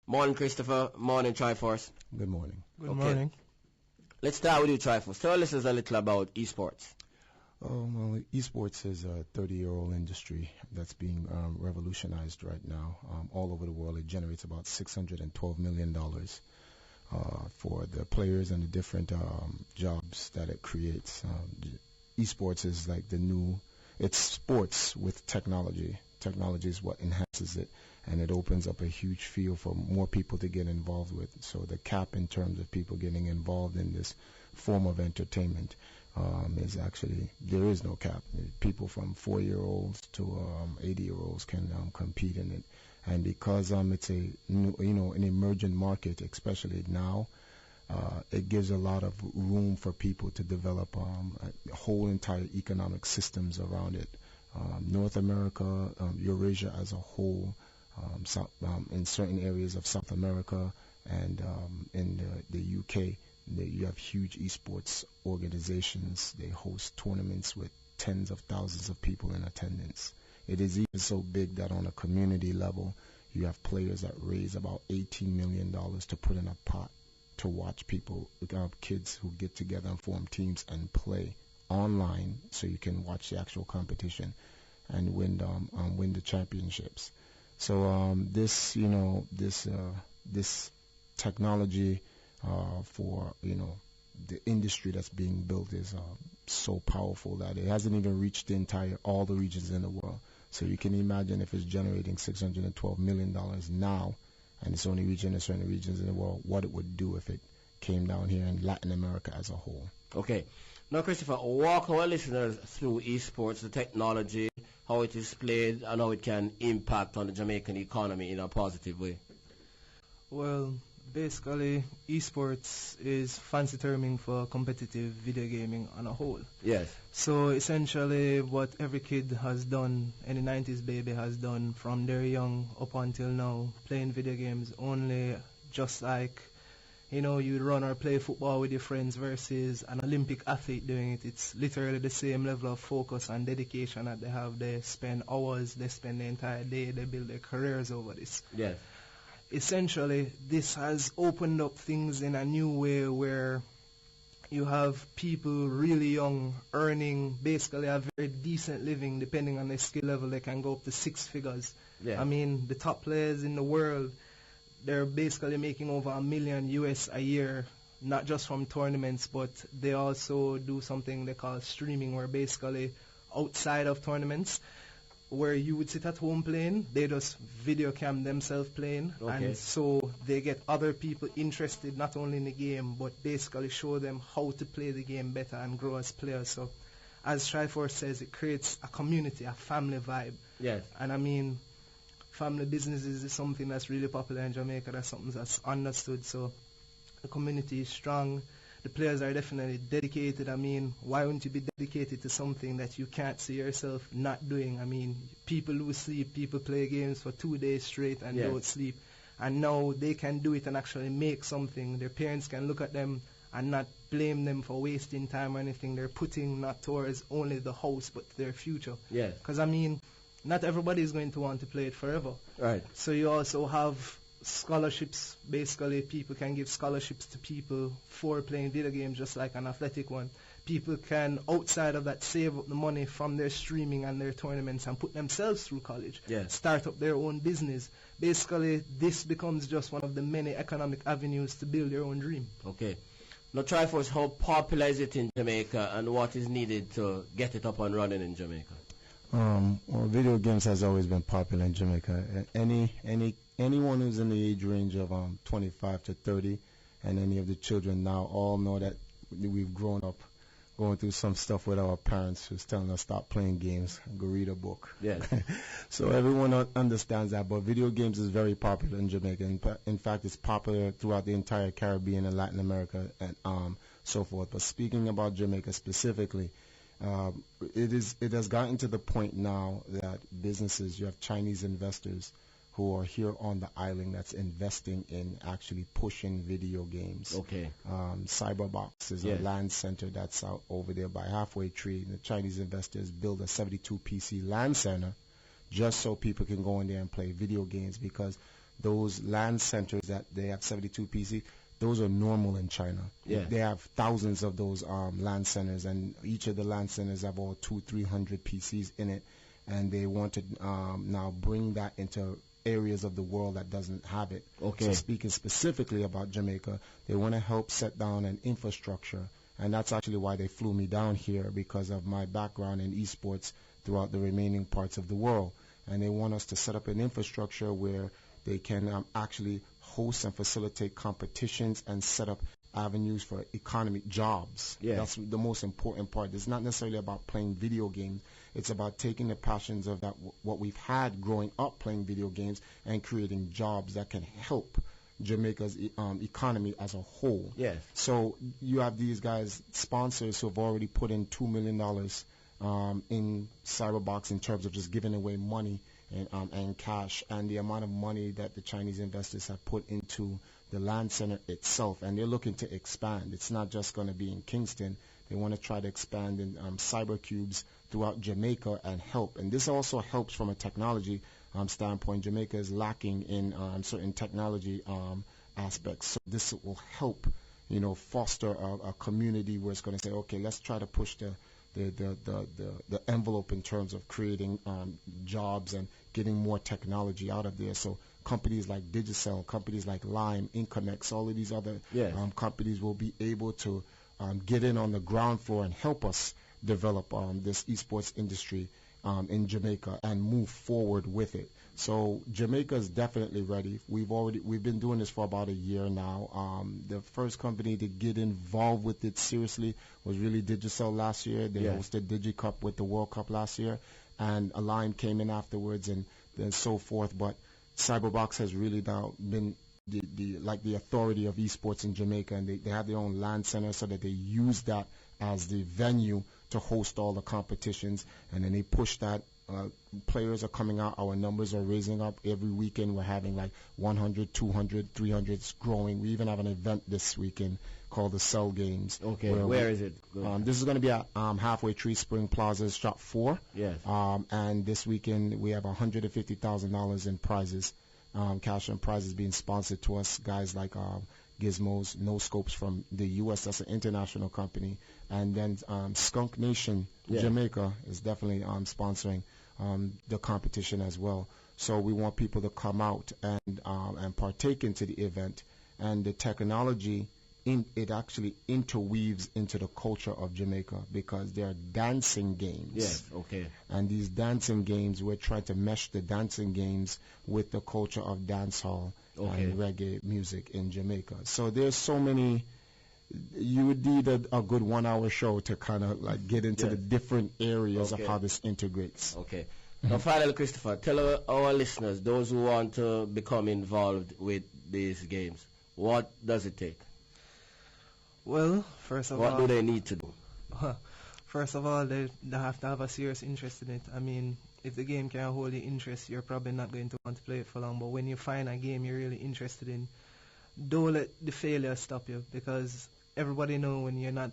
Morning, Christopher. Morning, TriForce. Good morning. Good morning. Let's start with you, TriForce. Tell us a little about eSports. Well, eSports is a 30-year-old industry that's being revolutionized right now all over the world. It generates about $612 million for the players and the different jobs that it creates. Esports is like it's sports with technology. Technology is what enhances it, and it opens up a huge field for more people to get involved with. So the cap in terms of people getting involved in this form of entertainment is actually, there is no cap. People from 4-year-olds to 80-year-olds can compete in it. And because it's a an emerging market, especially now, it gives a lot of room for people to develop whole entire economic systems around it. North America, Eurasia as a whole, in certain areas of South America and in the UK, you have huge esports organizations. They host tournaments with tens of thousands of people in attendance. It is even so big that on a community level, you have players that raise about $18 million to put in a pot to watch people, kids who get together and form teams and play online, so you can watch the actual competition and win the championships. So this technology for the industry that's being built is so powerful that it hasn't even reached all the regions in the world. So you can imagine if it's generating $612 million now, and it's only reaching certain regions in the world, what it would do if it came down here in Latin America as a whole. Okay. Now, Christopher, walk our listeners through esports, the technology, how it is played, and how it can impact on the Jamaican economy in a positive way. Well, basically, esports is fancy terming for competitive video gaming on a whole. Yes. So essentially what every kid has done, any 90s baby has done from their young up until now, playing video games, only just like you run or play football with your friends versus an Olympic athlete doing it. It's literally the same level of focus and dedication that they have. They spend hours, they spend the entire day, they build their careers over this. Yes. Essentially, this has opened up things in a new way where you have people really young earning basically a very decent living. Depending on their skill level, they can go up to 6 figures. Yeah. I mean, the top players in the world, they're basically making over $1 million US a year, not just from tournaments, but they also do something they call streaming, where basically outside of tournaments, where you would sit at home playing, they just video cam themselves playing. Okay. And so they get other people interested not only in the game, but basically show them how to play the game better and grow as players. So as TriForce says, it creates a community, a family vibe. Yes. And I mean, family businesses is something that's really popular in Jamaica. That's something that's understood. So the community is strong. The players are definitely dedicated. I mean, why wouldn't you be dedicated to something that you can't see yourself not doing? I mean, people lose sleep. People play games for 2 days straight and don't sleep. And now they can do it and actually make something. Their parents can look at them and not blame them for wasting time or anything. They're putting not towards only the house, but their future. Yes. Because, I mean, not everybody is going to want to play it forever. Right. So you also have scholarships. Basically, people can give scholarships to people for playing video games, just like an athletic one. People can, outside of that, save up the money from their streaming and their tournaments and put themselves through college. Yes. Start up their own business. Basically, this becomes just one of the many economic avenues to build your own dream. Okay. Now, TriForce, how popular is it in Jamaica, and what is needed to get it up and running in Jamaica? Well, video games has always been popular in Jamaica. Anyone who's in the age range of 25 to 30, and any of the children now all know that we've grown up going through some stuff with our parents who's telling us stop playing games, go read a book. Yes. So everyone understands that, but video games is very popular in Jamaica. In fact, it's popular throughout the entire Caribbean and Latin America and so forth. But speaking about Jamaica specifically, it has gotten to the point now that businesses, you have Chinese investors who are here on the island that's investing in actually pushing video games. Okay. Cyberbox is a land center that's out over there by Halfway Tree. The Chinese investors build a 72 PC land center just so people can go in there and play video games, because those LAN centers that they have 72 PC, those are normal in China. Yeah. They have thousands of those LAN centers, and each of the LAN centers have all 200-300 PCs in it, and they want to now bring that into areas of the world that doesn't have it. Okay. So speaking specifically about Jamaica, they want to help set down an infrastructure, and that's actually why they flew me down here, because of my background in esports throughout the remaining parts of the world. And they want us to set up an infrastructure where they can actually host and facilitate competitions and set up avenues for economic jobs. Yeah. That's the most important part. It's not necessarily about playing video games. It's about taking the passions of that, what we've had growing up playing video games, and creating jobs that can help Jamaica's economy as a whole. Yes. So you have these guys, sponsors, who have already put in $2 million in Cyberbox in terms of just giving away money and cash, and the amount of money that the Chinese investors have put into the land center itself, and they're looking to expand. It's not just going to be in Kingston. They want to try to expand in cybercubes throughout Jamaica and help. And this also helps from a technology standpoint. Jamaica is lacking in certain technology aspects, so this will help, foster a community where it's going to say, okay, let's try to push the envelope in terms of creating jobs and getting more technology out of there. So companies like Digicel, companies like Lime, Incomex, all of these other companies will be able to get in on the ground floor and help us develop this esports industry in Jamaica and move forward with it. So Jamaica is definitely ready. We've been doing this for about a year now. The first company to get involved with it seriously was really Digicel last year. They hosted DigiCup with the World Cup last year, and Align came in afterwards, and then so forth. But Cyberbox has really now been the authority of esports in Jamaica, and they have their own LAN center, so that they use that as the venue to host all the competitions, and then they push that. Players are coming out. Our numbers are raising up every weekend. We're having like 100, 200, 300. It's growing. We even have an event this weekend called the Cell Games. Okay. Where is it? This is going to be at Halfway Tree Spring Plaza, Shop 4. Yes. And this weekend we have $150,000 in prizes, cash and prizes being sponsored to us. Guys like Gizmos, No Scopes from the U.S. That's an international company. And then Skunk Nation Jamaica is definitely sponsoring the competition as well. So we want people to come out and partake into the event. And the technology, it actually interweaves into the culture of Jamaica, because they are dancing games. Yes, okay. And these dancing games, we're trying to mesh the dancing games with the culture of dancehall and reggae music in Jamaica. So there's so many. You would need a good 1 hour show to kind of like get into the different areas of how this integrates. Okay. Now finally, Christopher, tell our listeners, those who want to become involved with these games, what does it take? Well, first of all, what do they need to do? First of all, they have to have a serious interest in it. I mean, if the game can't hold your interest, you're probably not going to want to play it for long. But when you find a game you're really interested in, don't let the failure stop you, because everybody know when you're not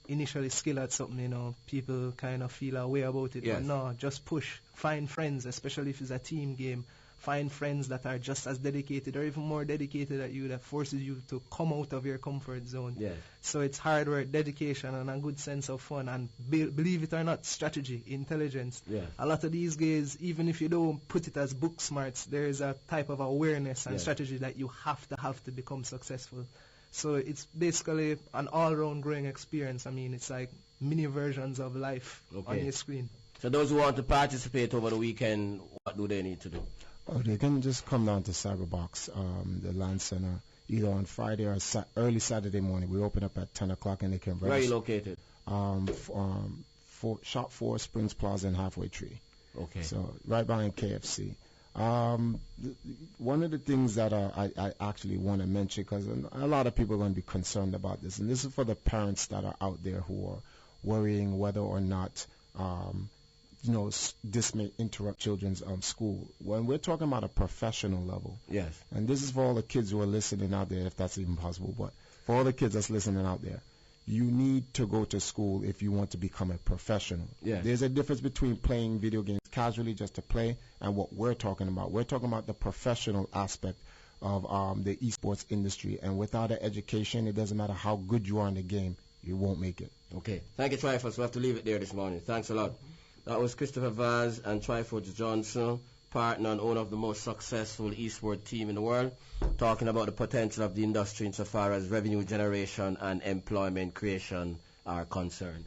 initially skilled at something, people kind of feel a way about it. Yes. But no, just push. Find friends, especially if it's a team game. Find friends that are just as dedicated or even more dedicated at you, that forces you to come out of your comfort zone. Yes. So it's hard work, dedication, and a good sense of fun. And believe it or not, strategy, intelligence. Yes. A lot of these guys, even if you don't put it as book smarts, there is a type of awareness and strategy that you have to become successful. So it's basically an all-round growing experience. I mean, it's like mini versions of life on your screen. So those who want to participate over the weekend, what do they need to do? Oh, they can just come down to Cyberbox, the LAN Center, either on Friday or early Saturday morning. We open up at 10 o'clock, and they can register. Where are you located? Shop 4, Springs Plaza and Halfway Tree. Okay. So right behind KFC. One of the things that I actually want to mention, because a lot of people are going to be concerned about this, and this is for the parents that are out there who are worrying whether or not this may interrupt children's school. When we're talking about a professional level, yes, and this is for all the kids who are listening out there, if that's even possible, but for all the kids that's listening out there, you need to go to school if you want to become a professional. Yes. There's a difference between playing video games casually, just to play, and what we're talking about. We're talking about the professional aspect of the esports industry. And without an education, it doesn't matter how good you are in the game, you won't make it. Okay. Thank you, TriForce. We have to leave it there this morning. Thanks a lot. That was Christopher Vaz and TriForce Johnson, partner and owner of the most successful esports team in the world, talking about the potential of the industry insofar as revenue generation and employment creation are concerned.